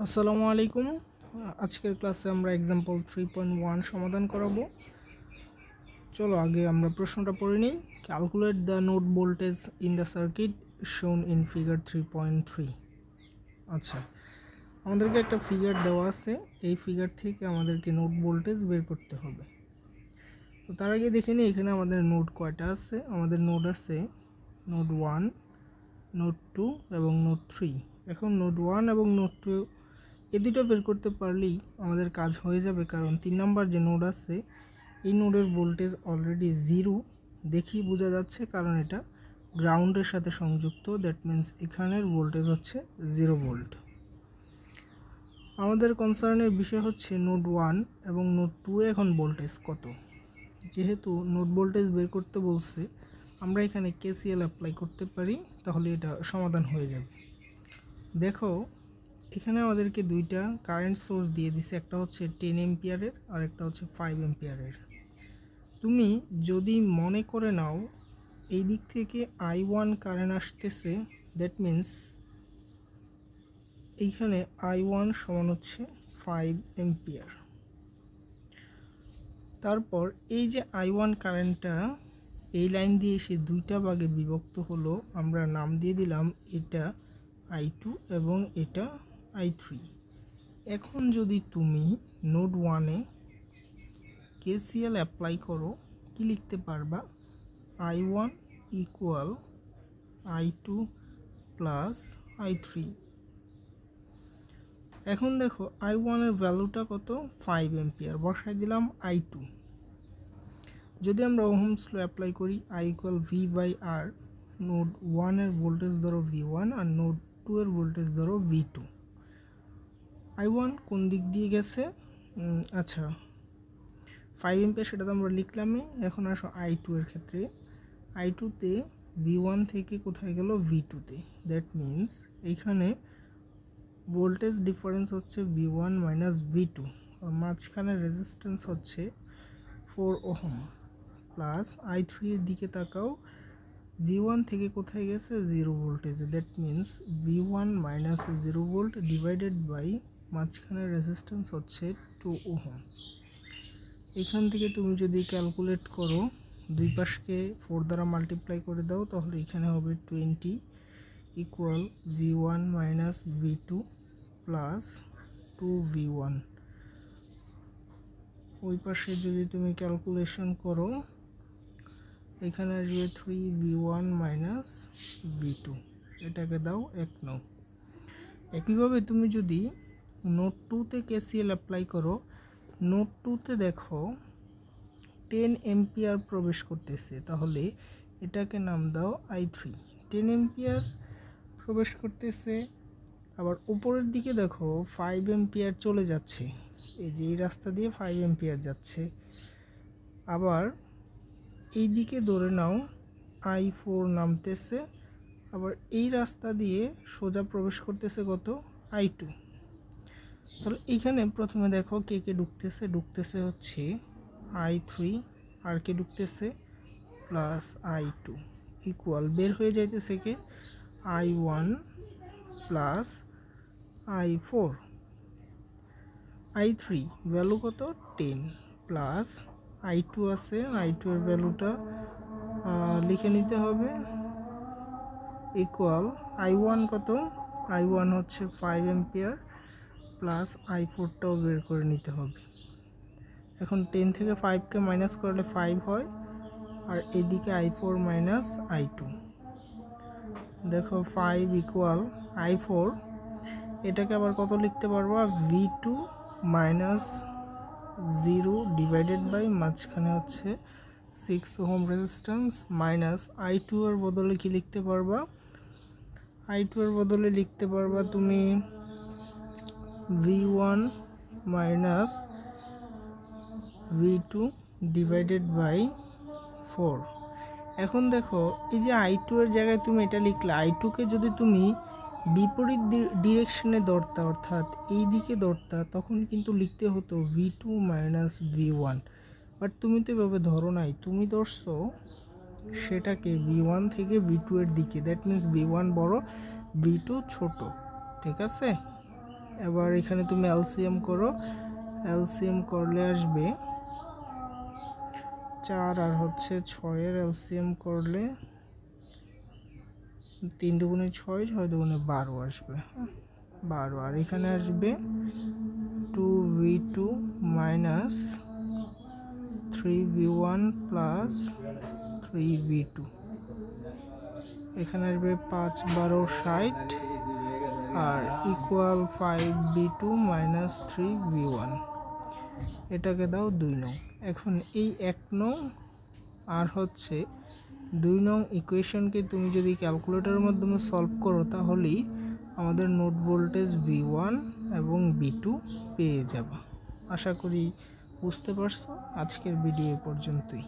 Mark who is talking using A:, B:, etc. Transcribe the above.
A: আসসালামু আলাইকুম। আজকের ক্লাসে আমরা এক্সাম্পল 3.1 সমাধান করাবো। চলো আগে আমরা প্রশ্নটা পড়ে নিই। Calculate the node voltage in the circuit শোন ইন ফিগার 3.3। আচ্ছা, আমাদেরকে একটা ফিগার দেওয়া আছে, এই ফিগার থেকে আমাদেরকে নোড ভোল্টেজ বের করতে হবে। তো তার আগে দেখে নিই এখানে আমাদের নোড কয়টা আছে। আমাদের নোড আছে নোড 1, নোড 2 এবং নোড 3। এখন নোড 1 এবং নোড 2 এই দুটো বের করতে পারলেই আমাদের কাজ হয়ে যাবে, কারণ 3 নাম্বার যে নোড আছে এই নোডের ভোল্টেজ অলরেডি 0 দেখেই বোঝা যাচ্ছে, কারণ এটা গ্রাউন্ডের সাথে সংযুক্ত। দ্যাট মিন্স এখানের ভোল্টেজ হচ্ছে 0 ভোল্ট। আমাদের কনসার্নের বিষয় হচ্ছে নোড 1 এবং নোড 2 এখন ভোল্টেজ কত। যেহেতু নোড ভোল্টেজ বের করতে বলছে, আমরা এখানে কেসিএল অ্যাপ্লাই করতে পারি, তাহলে এটা সমাধান হয়ে যাবে। দেখো এখানে আমাদেরকে দুইটা কারেন্ট সোর্স দিয়ে দিছে, একটা হচ্ছে 10 এম্পিয়ারের আর একটা হচ্ছে 5 এম্পিয়ারের। তুমি যদি মনে করে নাও এই দিক থেকে I1 কারেন্ট আসতেছে, দ্যাট মিন্স এইখানে I1 সমান হচ্ছে 5 এম্পিয়ার। তারপর এই যে I1 কারেন্টটা এই লাইন দিয়ে এসে দুইটা ভাগে বিভক্ত হলো, আমরা নাম দিয়ে দিলাম এটা I2 এবং এটা I3। এখন যদি তুমি নোড 1-এ কেসিএল অ্যাপ্লাই করো, কি লিখতে পারবা? I1 equal I2 plus I3। এখন দেখো I1 এর ভ্যালুটা কত? 5 এম্পিয়ার। বসাই দিলাম I2। যদি আমরা ওহমস ল অ্যাপ্লাই করি, I ইকুয়াল V/R। নোড 1 এর ভোল্টেজ ধরো V1 আর নোড 2 এর ভোল্টেজ ধরো V2। I1 কোন দিক দিয়ে গেছে? আচ্ছা, 5 এম্পিয়ার সেটা তো আমরা লিখলামই। এখন আসো I2 এর ক্ষেত্রে। I2-তে V1 থেকে কোথায় গেল? V2-তে। দ্যাট মিন্স এইখানে ভোল্টেজ ডিফারেন্স হচ্ছে V1 মাইনাস V2, আর মাঝখানে রেজিস্ট্যান্স হচ্ছে 4 ওহম। প্লাস I3 এর দিকে তাকাও, V1 থেকে কোথায় গেছে? 0 ভোল্টেজে। That means V1 minus 0 volt divided by মাঝখানে রেজিস্ট্যান্স হচ্ছে 2 ওহম। এখান থেকে তুমি যদি ক্যালকুলেট করো, দুই পাশকে 4 দ্বারা মাল্টিপ্লাই করে দাও, তাহলে এখানে হবে 20 equal V1 minus V2 plus 2V1। ওই পাশে যদি তুমি ক্যালকুলেশন করো, এখানে আসবে 3V1 মাইনাস V2। এটাকে দাও 1 নং। একইভাবে তুমি যদি নোড 2-তে কেসিএল অ্যাপ্লাই করো, নোড 2-তে দেখো 10 এম্পিয়ার প্রবেশ করতেছে, তাহলে এটাকে নাম দাও I3। 10 এম্পিয়ার প্রবেশ করতেছে, আবার উপরের দিকে দেখো 5 এম্পিয়ার চলে যাচ্ছে, এই যে এই রাস্তা দিয়ে 5 এম্পিয়ার যাচ্ছে। আবার এই দিকে ধরে নাও I4 নামতেছে, আবার এই রাস্তা দিয়ে সোজা প্রবেশ করতেছে কত? I2। তাহলে এইখানে প্রথমে দেখো কে কে ঢুকতেছে হচ্ছে I3, আর কে ঢুকতেছে? প্লাস I2 ইকুয়াল বের হয়ে যাইতেছে কে? I1 plus I4। I3 value কত? 10 প্লাস I2 আছে, I2 এর ভ্যালুটা লিখে নিতে হবে ইকুয়াল I1 কত? I1 হচ্ছে 5 এম্পিয়ার প্লাস I4টাও বের করে নিতে হবে। এখন 10 থেকে 5কে মাইনাস করলে 5 হয়, আর এদিকে I4 মাইনাস I2। দেখো 5 ইকুয়াল I4। এটাকে আবার কত লিখতে পারবো? V2 মাইনাস 0 ডিভাইডেড বাই মাঝখানে হচ্ছে 6 ওহম রেজিস্ট্যান্স মাইনাস I2 এর বদলে কি লিখতে পারবা? I2 এর বদলে লিখতে পারবা তুমি V1 minus V2 divided by 4। এখন দেখো এই যে I2 এর জায়গায় তুমি এটা লিখলে, I2কে যদি তুমি বিপরীত ডিরেকশনে ধরতা, অর্থাৎ এই দিকে ধরতা, তখন কিন্তু লিখতে হতো V2 মাইনাস V1। বাট তুমি তো এভাবে ধরো নাই, তুমি ধরছো সেটাকে V1 থেকে V2 এর দিকে। দ্যাট মিন্স V1 বড়, V2 ছোট। ঠিক আছে? এবার এখানে তুমি এলসিএম করো, এলসিএম করলে আসবে 4 আর হচ্ছে 6 এর এলসিএম করলে 3 দুগুণে 6, 6 দুগুণে 12 আসবে, 12। আর এখানে আসবে 2v2 minus 3v1 plus 3v2। এখানে আসবে 5 12 60 আর ইকুয়াল 5v2 মাইনাস 3v1। এটাকে দাও 2 নং। এখন এই 1 নং আর হচ্ছে 2 নং ইকুয়েশনকে তুমি যদি ক্যালকুলেটরের মাধ্যমে সলভ করো তাহলেই আমাদের নোড ভোল্টেজ V1 এবং V2 পেয়ে যাবা। আশা করি বুঝতে পারছো। আজকের ভিডিও পর্যন্তই।